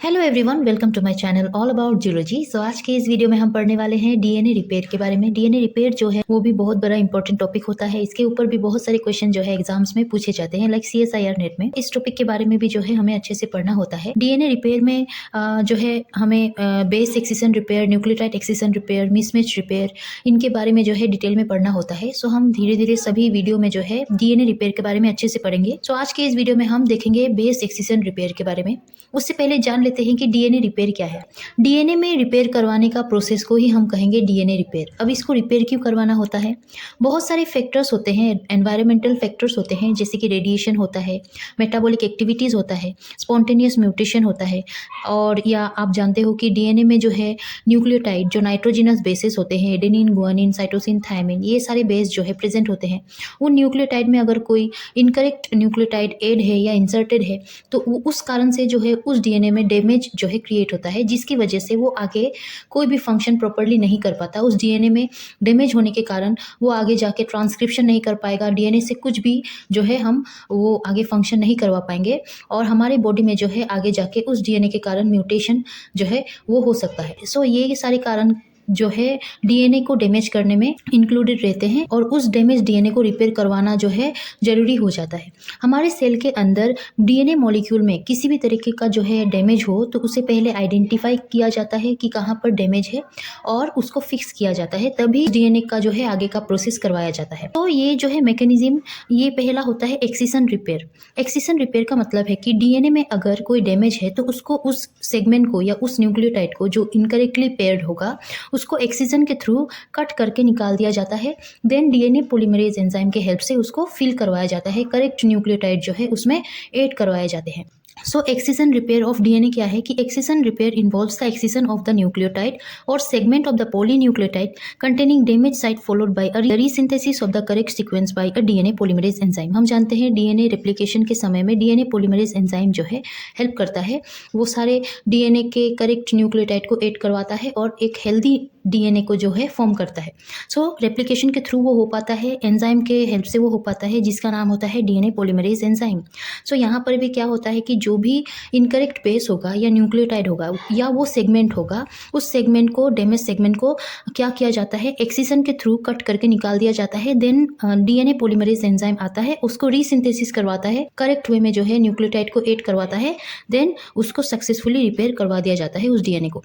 Hello everyone, welcome to my channel all about geology. So आज के इस video में हम पढ़ने वाले हैं डीएनए रिपेयर के बारे में। डीएनए रिपेयर जो है वो भी बहुत बड़ा इंपॉर्टेंट टॉपिक होता है। इसके ऊपर भी बहुत सारे क्वेश्चन जो है एग्जाम्स में पूछे जाते हैं, लाइक सीएसआईआर नेट में। इस टॉपिक के बारे में भी जो है हमें अच्छे से पढ़ना होता है। डीएनए रिपेयर में जो है हमें base excision repair, nucleotide excision repair, mismatch repair, इनके बारे में जो है डिटेल में पढ़ना होता है। सो हम धीरे धीरे सभी वीडियो में जो है डीएनए रिपेयर के बारे में अच्छे से पढ़ेंगे। सो आज के इस वीडियो में हम देखेंगे बेस एक्सिशन रिपेयर के बारे में। उससे पहले जान लेते हैं कि डीएनए रिपेयर क्या है। डीएनए में रिपेयर करवाने का प्रोसेस को ही हम कहेंगे डीएनए रिपेयर। अब इसको रिपेयर क्यों करवाना होता है? बहुत सारे फैक्टर्स होते हैं, एनवायरमेंटल फैक्टर्स होते हैं, जैसे कि रेडिएशन होता है, मेटाबॉलिक एक्टिविटीज़ होता है, स्पॉन्टेनियस म्यूटेशन होता है, और या आप जानते हो कि डीएनए में जो है न्यूक्लियोटाइड, जो नाइट्रोजिनस बेसिस होते हैं, एडेनिन, गुआनिन, साइटोसिन, थायमिन, ये सारे बेस जो है प्रेजेंट होते हैं। उन न्यूक्लियोटाइड में अगर कोई इनकरेक्ट न्यूक्लियोटाइड ऐड है या इंसर्टेड है तो उस कारण से जो है उस डीएनए में डैमेज जो है क्रिएट होता है, जिसकी वजह से वो आगे कोई भी फंक्शन प्रॉपर्ली नहीं कर पाता। उस डीएनए में डैमेज होने के कारण वो आगे जाके ट्रांसक्रिप्शन नहीं कर पाएगा, डीएनए से कुछ भी जो है हम वो आगे फंक्शन नहीं करवा पाएंगे, और हमारे बॉडी में जो है आगे जाके उस डीएनए के कारण म्यूटेशन जो है वो हो सकता है। सो ये सारे कारण जो है डीएनए को डैमेज करने में इंक्लूडेड रहते हैं, और उस डैमेज डीएनए को रिपेयर करवाना जो है ज़रूरी हो जाता है। हमारे सेल के अंदर डीएनए मॉलिक्यूल में किसी भी तरीके का जो है डैमेज हो तो उसे पहले आइडेंटिफाई किया जाता है कि कहाँ पर डैमेज है, और उसको फिक्स किया जाता है, तभी डीएनए का जो है आगे का प्रोसेस करवाया जाता है। तो ये जो है मैकेनिज्म, ये पहला होता है एक्सिशन रिपेयर। एक्सिशन रिपेयर का मतलब है कि डीएनए में अगर कोई डैमेज है तो उसको, उस सेगमेंट को या उस न्यूक्लियोटाइड को जो इनकरेक्टली पेयर्ड होगा, उसको एक्सिजन के थ्रू कट करके निकाल दिया जाता है। देन डीएनए पॉलीमरेज एंजाइम के हेल्प से उसको फिल करवाया जाता है, करेक्ट न्यूक्लियोटाइड जो है उसमें ऐड करवाए जाते हैं। So excision repair of DNA क्या है कि excision repair involves the excision of the nucleotide और segment of the polynucleotide containing damage site followed by a resynthesis of the correct sequence by a DNA polymerase enzyme. हम जानते हैं DNA replication के समय में डीएनए पॉलीमरेज एंजाइम जो है help करता है, वो सारे डीएनए के करेक्ट न्यूक्लियोटाइड को ऐड करवाता है और एक हेल्दी डीएनए को जो है फॉर्म करता है। सो रेप्लिकेशन के थ्रू वो हो पाता है, एंजाइम के हेल्प से वो हो पाता है, जिसका नाम होता है डीएनए पॉलीमरेज एंजाइम। सो यहाँ पर भी क्या होता है कि जो भी इनकरेक्ट बेस होगा या न्यूक्लियोटाइड होगा या वो सेगमेंट होगा, उस सेगमेंट को, डैमेज सेगमेंट को क्या किया जाता है, एक्सिशन के थ्रू कट करके निकाल दिया जाता है। देन डीएनए पॉलीमरेज एंजाइम आता है, उसको रीसिंथेसिस करवाता है, करेक्ट वे में जो है न्यूक्लियोटाइड को ऐड करवाता है, देन उसको सक्सेसफुली रिपेयर करवा दिया जाता है उस डीएनए को।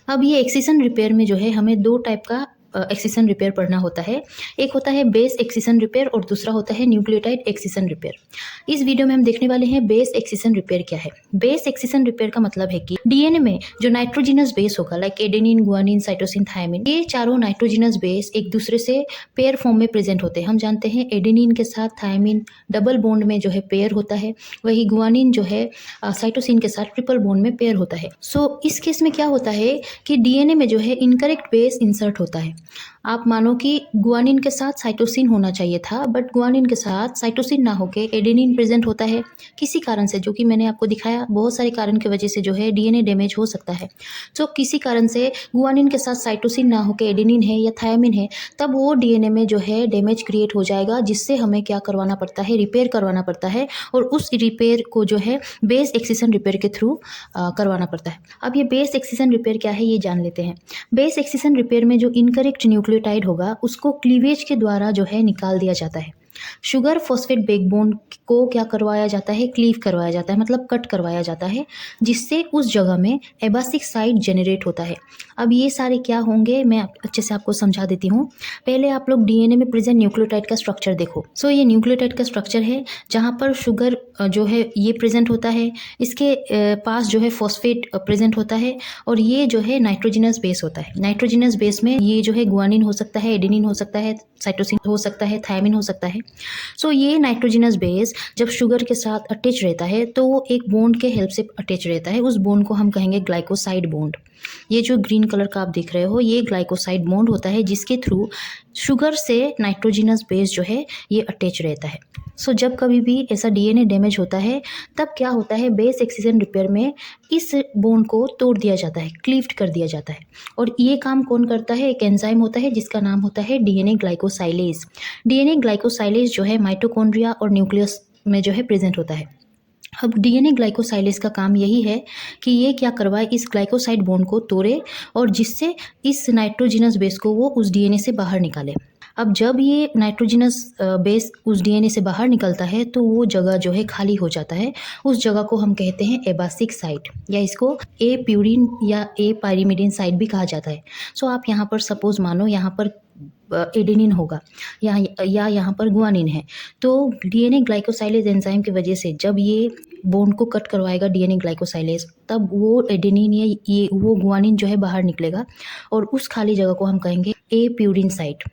अब ये एक्सिशन रिपेयर में जो है हमें दो टाइप का एक्सिशन रिपेयर पढ़ना होता है। एक होता है बेस एक्सिशन रिपेयर और दूसरा होता है न्यूक्लियोटाइड एक्सिशन रिपेयर। इस वीडियो में हम देखने वाले हैं बेस एक्सिशन रिपेयर क्या है। बेस एक्सिशन रिपेयर का मतलब है कि डीएनए में जो नाइट्रोजिनस बेस होगा, like adenine, guanine, cytosine, thymine, ये चारों नाइट्रोजिनस बेस एक दूसरे से पेयर फॉर्म में प्रेजेंट होते हैं। हम जानते हैं एडेनिन के साथ थायमिन डबल बॉन्ड में जो है पेयर होता है, वही गुआनिन जो है साइटोसिन के साथ ट्रिपल बॉन्ड में पेयर होता है। सो इस केस में क्या होता है कि डीएनए में जो है इनकरेक्ट बेस इंसर्ट होता है। आप मानो कि गुआनिन के साथ साइटोसिन होना चाहिए था, बट गुआनिन के साथ साइटोसिन ना होके एडेनिन प्रेजेंट होता है किसी कारण से, जो कि मैंने आपको दिखाया। बहुत सारे कारण की वजह से जो है डीएनए डैमेज हो सकता है। तो किसी कारण से गुआनिन के साथ साइटोसिन ना होके एडेनिन है या थायमिन है, तब वो डीएनए में जो है डैमेज क्रिएट हो जाएगा, जिससे हमें क्या करवाना पड़ता है, रिपेयर करवाना पड़ता है, और उस रिपेयर को जो है बेस एक्सिशन रिपेयर के थ्रू करवाना पड़ता है। अब ये बेस एक्सिशन रिपेयर क्या है ये जान लेते हैं। बेस एक्सिशन रिपेयर में जो इनकरेक्ट न्यूक्लियोटाइड होगा उसको क्लीवेज के द्वारा जो है निकाल दिया जाता है। शुगर फॉस्फेट बैकबोन को क्या करवाया जाता है, क्लीव करवाया जाता है, मतलब कट करवाया जाता है, जिससे उस जगह में एबासिक साइट जनरेट होता है। अब ये सारे क्या होंगे मैं अच्छे से आपको समझा देती हूँ। पहले आप लोग डीएनए में प्रेजेंट न्यूक्लियोटाइड का स्ट्रक्चर देखो। सो ये न्यूक्लियोटाइड का स्ट्रक्चर है, जहाँ पर शुगर जो है ये प्रेजेंट होता है, इसके पास जो है फॉस्फेट प्रेजेंट होता है, और ये जो है नाइट्रोजिनस बेस होता है। नाइट्रोजिनस बेस में ये जो है गुआनिन हो सकता है, एडेनिन हो सकता है, साइटोसिन हो सकता है, थायमिन हो सकता है। सो ये नाइट्रोजिनस बेस जब शुगर के साथ अटैच रहता है तो वो एक बॉन्ड के हेल्प से अटैच रहता है। उस बॉन्ड को हम कहेंगे ग्लाइकोसाइड बॉन्ड। ये जो ग्रीन कलर का आप देख रहे हो ये ग्लाइकोसाइड बॉन्ड होता है, जिसके थ्रू शुगर से नाइट्रोजिनस बेस जो है ये अटैच रहता है। सो जब कभी भी ऐसा डीएनए डैमेज होता है तब क्या होता है, बेस एक्सिशन रिपेयर में इस बॉन्ड को तोड़ दिया जाता है, क्लीव्ड कर दिया जाता है। और ये काम कौन करता है, एक एंजाइम होता है जिसका नाम होता है डीएनए ग्लाइकोसाइलेज। डीएनए ग्लाइकोसाइलेज जो है माइटोकॉन्ड्रिया और न्यूक्लियस में जो है प्रेजेंट होता है। अब डीएनए ग्लाइकोसाइलेज का काम यही है कि ये क्या करवाए, इस ग्लाइकोसाइड बॉन्ड को तोड़े और जिससे इस नाइट्रोजिनस बेस को वो उस डीएनए से बाहर निकाले। अब जब ये नाइट्रोजिनस बेस उस डीएनए से बाहर निकलता है तो वो जगह जो है खाली हो जाता है। उस जगह को हम कहते हैं एबासिक साइट, या इसको ए प्यूरिन या ए पाइरिमिडिन साइट भी कहा जाता है। सो आप यहाँ पर सपोज मानो यहाँ पर एडेनिन होगा या यहाँ पर गुआनिन है, तो डीएनए ग्लाइकोसाइलेज एंजाइम की वजह से जब ये बॉन्ड को कट करवाएगा डीएनए ग्लाइकोसाइलेज, तब वो एडेनिन या ये वो गुआनिन जो है बाहर निकलेगा और उस खाली जगह को हम कहेंगे ए प्यूरिन साइट।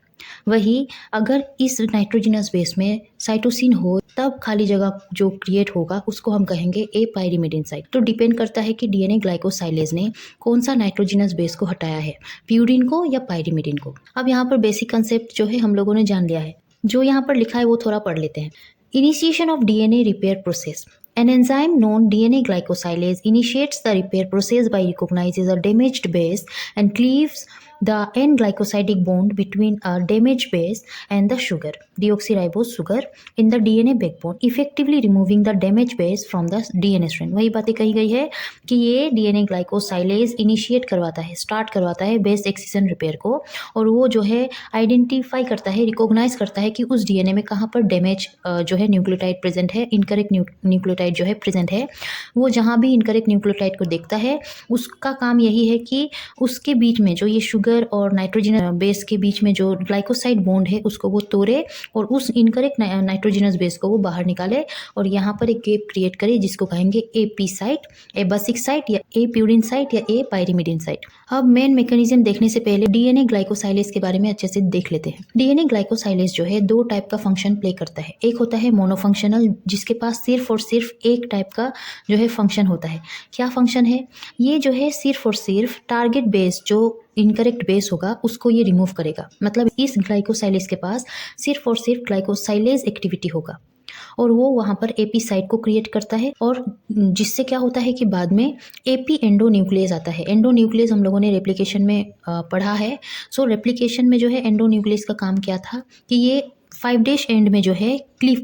वही अगर इस नाइट्रोजिनस बेस में साइटोसिन हो तब खाली जगह जो क्रिएट होगा उसको हम कहेंगे ए पाइरिमिडिन साइट। तो डिपेंड करता है कि डीएनए ग्लाइकोसाइलेज ने कौन सा नाइट्रोजिनस बेस को हटाया है, प्यूरिन को या पाइरिमिडिन को। अब यहाँ पर बेसिक कंसेप्ट जो है हम लोगों ने जान लिया है, जो यहाँ पर लिखा है वो थोड़ा पढ़ लेते हैं। Initiation of DNA repair process. An enzyme known DNA glycosylase initiates the repair process by recognizes a damaged base and cleaves the N-glycosidic bond between a damaged base and the sugar, deoxyribose sugar, in the DNA backbone, effectively removing the damaged base from the DNA strand। वही बातें कही गई है कि ये DNA ग्लाइकोसाइलेज initiate करवाता है, start करवाता है बेस एक्सिजन रिपेयर को, और वो जो है आइडेंटिफाई करता है, रिकॉग्नाइज करता है कि उस डीएनए में कहाँ पर डैमेज जो है न्यूक्लियोटाइड प्रेजेंट है, इनकरेक्ट न्यूक्लियोटाइड जो है प्रेजेंट है। वो जहाँ भी इनकरेक्ट न्यूक्लियोटाइड को देखता है उसका काम यही है कि उसके बीच में जो ये शुगर और नाइट्रोजनस बेस के बीच में जो ग्लाइकोसाइड बॉन्ड है उसको वो तोड़े और उस इनकरेक्ट नाइट्रोजनस बेस को वो बाहर निकाले और यहाँ पर एक गैप क्रिएट करे जिसको कहेंगे A P site, A basic site या ए प्यूरिन साइट या ए पाइरिमिडिन साइट। अब मेन मैकेनिज्म देखने से पहले डीएनए ग्लाइकोसाइलेज के बारे में अच्छे से देख लेते हैं। डीएनए ग्लाइकोसाइलेज जो है दो टाइप का फंक्शन प्ले करता है। एक होता है मोनोफंक्शनल, जिसके पास सिर्फ और सिर्फ एक टाइप का जो है फंक्शन होता है। क्या फंक्शन है? ये जो है सिर्फ और सिर्फ टारगेट बेस जो इनकरेक्ट बेस होगा उसको ये रिमूव करेगा। मतलब इस ग्लाइकोसाइलेज के पास सिर्फ और सिर्फ ग्लाइकोसाइलेज एक्टिविटी होगा और वो वहाँ पर एपी साइट को क्रिएट करता है, और जिससे क्या होता है कि बाद में एपी एंडोन्यूक्लियस आता है। एंडोन्यूक्लियस हम लोगों ने रेप्लिकेशन में पढ़ा है। सो रेप्लिकेशन में जो है एंडोन्यूक्लियस का काम क्या था कि ये 5' एंड में जो है क्लीव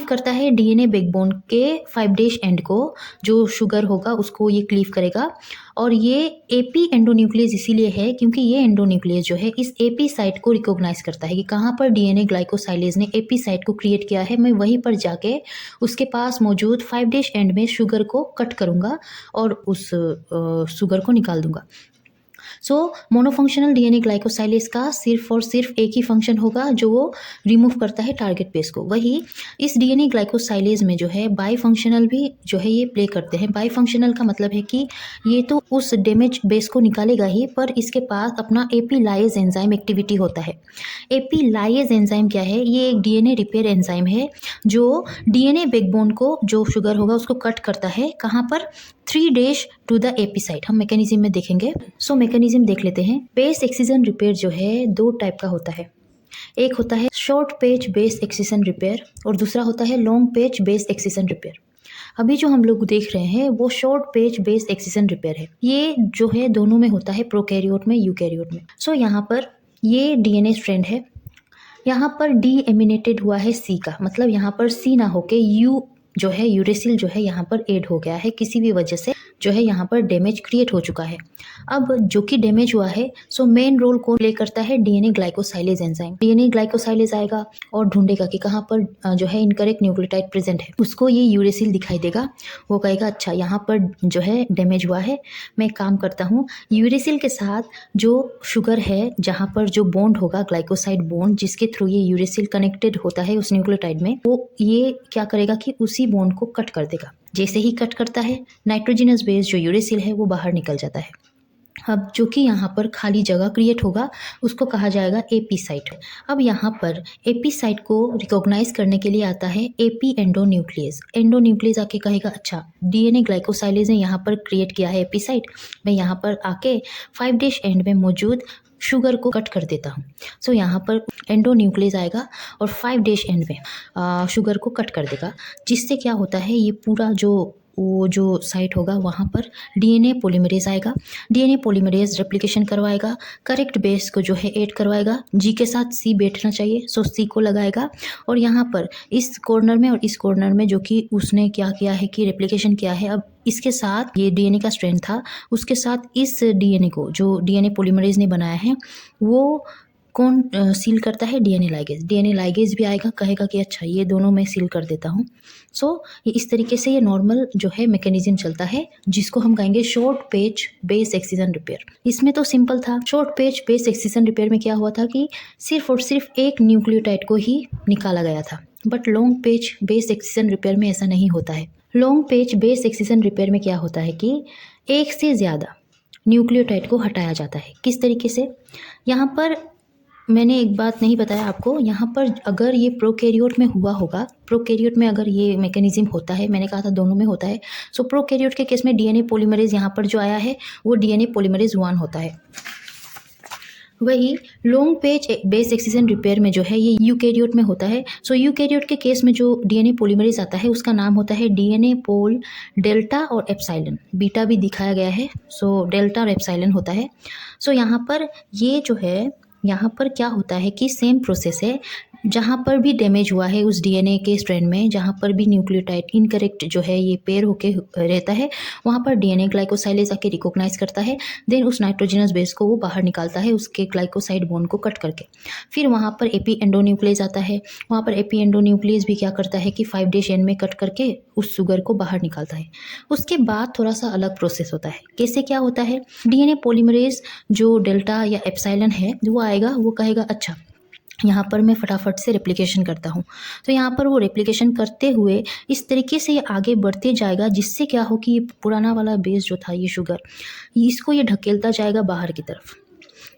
करता है डीएनए बैकबोन के 5' एंड को, जो शुगर होगा उसको ये क्लीव करेगा। और ये एपी एंडोन्यूक्लियस इसीलिए है क्योंकि ये एंडोन्यूक्लियस जो है इस एपी साइट को रिकॉग्नाइज करता है कि कहाँ पर डीएनए ग्लाइकोसाइलेज ने एपी साइट को क्रिएट किया है, मैं वहीं पर जाके उसके पास मौजूद 5' एंड में शुगर को कट करूँगा और उस शुगर को निकाल दूंगा। सो मोनोफंक्शनल डीएनए ग्लाइकोसाइलेज का सिर्फ और सिर्फ एक ही फंक्शन होगा जो वो रिमूव करता है टारगेट बेस को। वही इस डीएनए ग्लाइकोसाइलेज में जो है बाई फंक्शनल भी जो है ये प्ले करते हैं। बाई फंक्शनल का मतलब है कि ये तो उस डैमेज बेस को निकालेगा ही, पर इसके पास अपना एपी लाइज एंजाइम एक्टिविटी होता है। एपी लाइज एंजाइम क्या है? ये एक डीएनए रिपेयर एंजाइम है जो डीएनए बैकबोन को जो शुगर होगा उसको कट करता है। कहाँ पर? 3' टू द एपी साइट। हम मैकेनिज्म में देखेंगे। सो मैकेनिज्म देख लेते हैं। बेस एक्सिजन रिपेयर जो है दो टाइप का होता है। एक होता है शॉर्ट पेच बेस एक्सिजन रिपेयर और दूसरा होता है लॉन्ग पेच बेस एक्सिजन रिपेयर। अभी जो हम लोग देख रहे हैं वो शॉर्ट पेच बेस एक्सिजन रिपेयर है। ये जो है दोनों में होता है, प्रोकैरियोट में, यूकैरियोट में। सो यहाँ पर ये डीएनए स्ट्रैंड है, यहाँ पर डी एमिनेटेड हुआ है सी का, मतलब यहाँ पर सी ना होके यू जो है यूरेसिल जो है यहाँ पर ऐड हो गया है, किसी भी वजह से जो है यहाँ पर डैमेज क्रिएट हो चुका है। अब जो कि डैमेज हुआ है, सो मेन रोल कौन प्ले करता है? DNA glycosylase enzyme. DNA glycosylase आएगा और ढूंढेगा कि कहाँ पर जो है इनकरेक्ट न्यूक्लियोटाइड प्रेजेंट है। उसको ये यूरेसिल दिखाई देगा, वो कहेगा अच्छा यहाँ पर जो है डैमेज हुआ है, मैं काम करता हूँ यूरेसिल के साथ जो शुगर है, जहाँ पर जो बॉन्ड होगा ग्लाइकोसाइड बॉन्ड जिसके थ्रू ये यूरेसिल कनेक्टेड होता है उस न्यूक्लियोटाइड में, वो ये क्या करेगा कि उसी बॉन्ड को कट कर देगा। जैसे ही कट करता है नाइट्रोजनस बेस जो यूरेसिल है वो बाहर निकल जाता है। अब जो कि यहाँ पर खाली जगह क्रिएट होगा उसको कहा जाएगा एपी साइट। अब यहाँ पर एपी साइट को रिकॉग्नाइज करने के लिए आता है एपी एंडोन्यूक्लियस। एंडोन्यूक्लियस आके कहेगा अच्छा डीएनए ग्लाइकोसाइलेज ने यहाँ पर क्रिएट किया है एपी साइट, मैं यहाँ पर आके 5' एंड में मौजूद शुगर को कट कर देता हूँ। सो यहाँ पर एंडोन्यूक्लियस आएगा और 5' एंड में शुगर को कट कर देगा, जिससे क्या होता है ये पूरा जो वो जो साइट होगा वहाँ पर डीएनए पॉलीमरेज आएगा। डीएनए पॉलीमरेज रेप्लिकेशन करवाएगा, करेक्ट बेस को जो है ऐड करवाएगा, जी के साथ सी बैठना चाहिए, सो सी को लगाएगा। और यहाँ पर इस कॉर्नर में और इस कॉर्नर में जो कि उसने क्या किया है कि रेप्लिकेशन किया है, अब इसके साथ ये डीएनए का स्ट्रैंड था, उसके साथ इस डीएनए को जो डीएनए पॉलीमरेज ने बनाया है वो कौन सील करता है? DNA ligase. डीएनए लाइगेज भी आएगा, कहेगा कि अच्छा ये दोनों मैं सील कर देता हूँ। ये इस तरीके से ये नॉर्मल जो है मैकेनिज्म चलता है, जिसको हम कहेंगे short page base excision repair. इसमें तो सिंपल था। Short page base excision repair में क्या हुआ था कि सिर्फ और सिर्फ एक न्यूक्लियोटाइड को ही निकाला गया था, but long page base excision repair में ऐसा नहीं होता है। Long page base excision repair में क्या होता है कि एक से ज़्यादा न्यूक्लियोटाइड को हटाया जाता है। किस तरीके से? यहाँ पर मैंने एक बात नहीं बताया आपको, यहाँ पर अगर ये प्रोकैरियोट में हुआ होगा, प्रोकैरियोट में अगर ये मैकेनिज्म होता है, मैंने कहा था दोनों में होता है, सो प्रोकैरियोट के केस में डीएनए पॉलीमरेज यहाँ पर जो आया है वो डीएनए पॉलीमरेज 1 होता है। वही long page base excision repair में जो है ये यूकैरियोट में होता है। सो यूकैरियोट के केस में जो डीएनए पॉलीमरेज आता है उसका नाम होता है डीएनए पोल डेल्टा और एप्सिलॉन। बीटा भी दिखाया गया है, सो डेल्टा और एप्सिलॉन होता है। सो यहाँ पर ये जो है, यहाँ पर क्या होता है कि सेम प्रोसेस है, जहाँ पर भी डैमेज हुआ है उस डीएनए के स्ट्रैंड में, जहाँ पर भी न्यूक्लियोटाइड इनकरेक्ट जो है ये पेयर होके रहता है, वहाँ पर डीएनए ग्लाइकोसाइलेज आके रिकॉग्नाइज करता है, देन उस नाइट्रोजनस बेस को वो बाहर निकालता है उसके ग्लाइकोसाइड बॉन्ड को कट करके। फिर वहाँ पर एपी एंडोन्यूक्लियस आता है, वहाँ पर एपी एंडोन्यूक्लियस भी क्या करता है कि 5' चेन में कट करके उस शुगर को बाहर निकालता है। उसके बाद थोड़ा सा अलग प्रोसेस होता है। कैसे क्या होता है? डीएनए पॉलीमरेज जो डेल्टा या एप्सिलॉन है वो आएगा, वो कहेगा अच्छा यहाँ पर मैं फटाफट से रेप्लिकेशन करता हूँ, तो यहाँ पर वो रेप्लिकेशन करते हुए इस तरीके से ये आगे बढ़ते जाएगा, जिससे क्या हो कि ये पुराना वाला बेस जो था ये शुगर, इसको ये ढकेलता जाएगा बाहर की तरफ।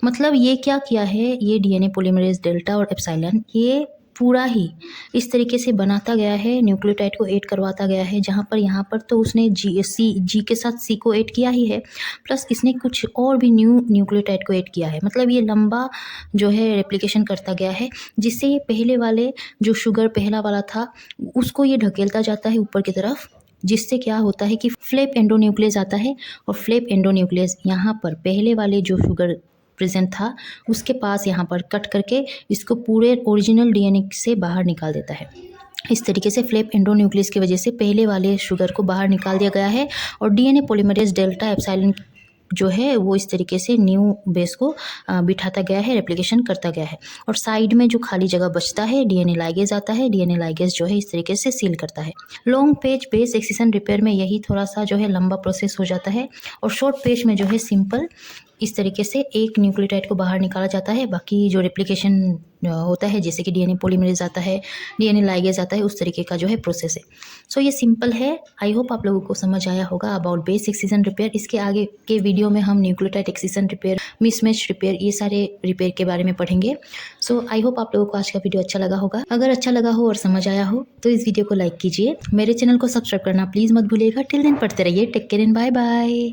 मतलब ये क्या किया है, ये डीएनए पॉलीमरेज डेल्टा और एप्सिलॉन ये पूरा ही इस तरीके से बनाता गया है, न्यूक्लियोटाइड को ऐड करवाता गया है, जहाँ पर यहाँ पर तो उसने जी के साथ सी को ऐड किया ही है, प्लस इसने कुछ और भी न्यूक्लियोटाइड को ऐड किया है। मतलब ये लंबा जो है रेप्लिकेशन करता गया है, जिससे ये पहले वाले जो शुगर पहला वाला था उसको ये ढकेलता जाता है ऊपर की तरफ, जिससे क्या होता है कि फ्लैप एंडोन्यूक्लियस आता है, और फ्लैप एंडोन्यूक्लियस यहाँ पर पहले वाले जो शुगर प्रेजेंट था उसके पास यहाँ पर कट करके इसको पूरे ओरिजिनल डीएनए से बाहर निकाल देता है। इस तरीके से फ्लैप एंडोन्यूक्लियस की वजह से पहले वाले शुगर को बाहर निकाल दिया गया है, और डीएनए पॉलीमरेज डेल्टा एप्सिलॉन जो है वो इस तरीके से न्यू बेस को बिठाता गया है, रेप्लिकेशन करता गया है। और साइड में जो खाली जगह बचता है डीएनए लाइगेज आता है, डीएनए लाइगेज जो है इस तरीके से सील करता है। Long page base excision repair में यही थोड़ा सा जो है लंबा प्रोसेस हो जाता है, और शॉर्ट पेज में जो है सिंपल इस तरीके से एक न्यूक्लियोटाइड को बाहर निकाला जाता है। बाकी जो रेप्लिकेशन होता है, जैसे कि डीएनए पॉलीमरेज आता है, डीएनए लाइगेज आता है, उस तरीके का जो है प्रोसेस है। सो ये सिंपल है। आई होप आप लोगों को समझ आया होगा अबाउट बेस एक्सिजन रिपेयर। इसके आगे के वीडियो में हम nucleotide excision repair, mismatch repair, ये सारे रिपेयर के बारे में पढ़ेंगे। सो आई होप आप लोगों को आज का वीडियो अच्छा लगा होगा। अगर अच्छा लगा हो और समझ आया हो तो इस वीडियो को लाइक कीजिए, मेरे चैनल को सब्सक्राइब करना प्लीज़ मत भूलिएगा। टिल दिन पढ़ते रहिए। Take care and bye bye.